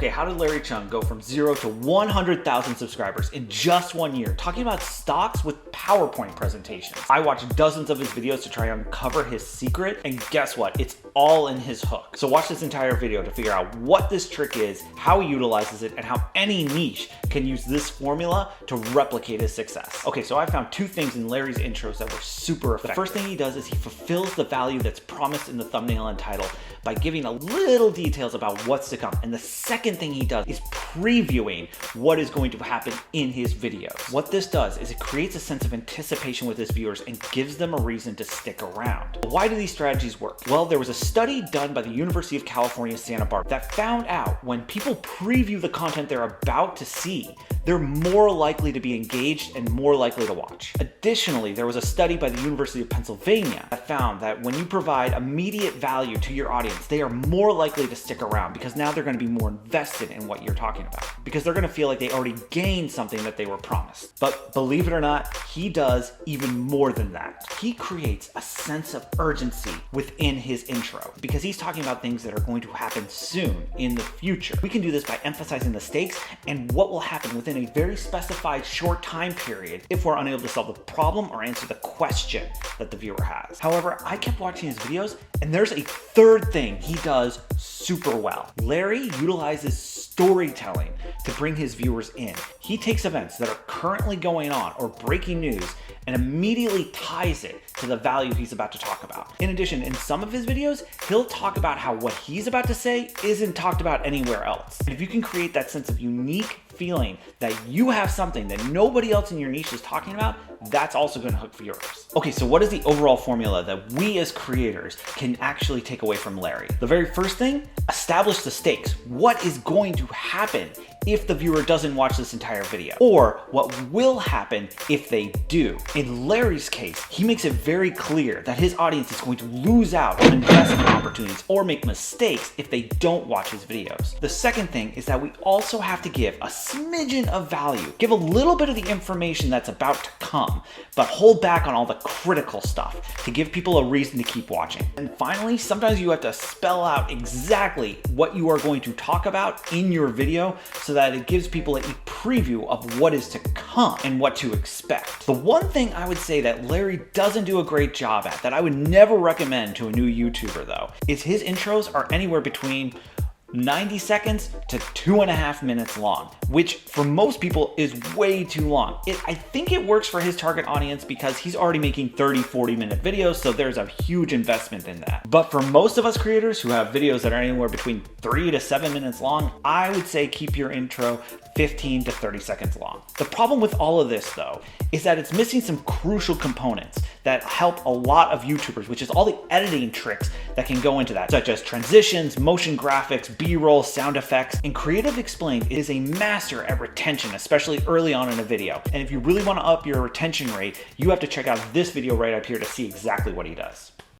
Okay, how did Larry Chung go from 0 to 100,000 subscribers in just 1 year? Talking about stocks with PowerPoint presentations. I watched dozens of his videos to try and uncover his secret, and guess what? It's all in his hook. So watch this entire video to figure out what this trick is, how he utilizes it, and how any niche can use this formula to replicate his success. Okay, so I found two things in Larry's intros that were super effective. The first thing he does is he fulfills the value that's promised in the thumbnail and title by giving a little details about what's to come. And the second thing he does is previewing what is going to happen in his videos. What this does is it creates a sense of anticipation with his viewers and gives them a reason to stick around. Why do these strategies work? Well, there was a study done by the University of California, Santa Barbara that found out when people preview the content they're about to see, they're more likely to be engaged and more likely to watch. Additionally, there was a study by the University of Pennsylvania that found that when you provide immediate value to your audience, they are more likely to stick around because now they're going to be more invested in what you're talking about because they're going to feel like they already gained something that they were promised. But believe it or not, he does even more than that. He creates a sense of urgency within his intro because he's talking about things that are going to happen soon in the future. We can do this by emphasizing the stakes and what will happen within a very specified short time period if we're unable to solve the problem or answer the question that the viewer has. However, I kept watching his videos and there's a third thing he does super well. Larry utilizes storytelling to bring his viewers in. He takes events that are currently going on or breaking news and immediately ties it to the value he's about to talk about. In addition, in some of his videos, he'll talk about how what he's about to say isn't talked about anywhere else. And if you can create that sense of unique feeling that you have something that nobody else in your niche is talking about, that's also going to hook viewers. Okay, so what is the overall formula that we as creators can actually take away from Larry? The very first thing, establish the stakes. What is going to happen if the viewer doesn't watch this entire video? Or what will happen if they do? In Larry's case, he makes it very clear that his audience is going to lose out on investment opportunities or make mistakes if they don't watch his videos. The second thing is that we also have to give a smidgen of value. Give a little bit of the information that's about to come, but hold back on all the critical stuff to give people a reason to keep watching. And finally, sometimes you have to spell out exactly what you are going to talk about in your video so that it gives people a preview of what is to come and what to expect. The one thing I would say that Larry doesn't do a great job at, that I would never recommend to a new YouTuber though, is his intros are anywhere between 90 seconds to 2.5 minutes long, which for most people is way too long. I think it works for his target audience because he's already making 30-40 minute videos, so there's a huge investment in that. But for most of us creators who have videos that are anywhere between 3 to 7 minutes long, I would say keep your intro 15 to 30 seconds long. The problem with all of this though is that it's missing some crucial components that help a lot of YouTubers, which is all the editing tricks that can go into that, such as transitions, motion graphics, B-roll, sound effects. And Creative Explained is a master at retention, especially early on in a video. And if you really want to up your retention rate, you have to check out this video right up here to see exactly what he does.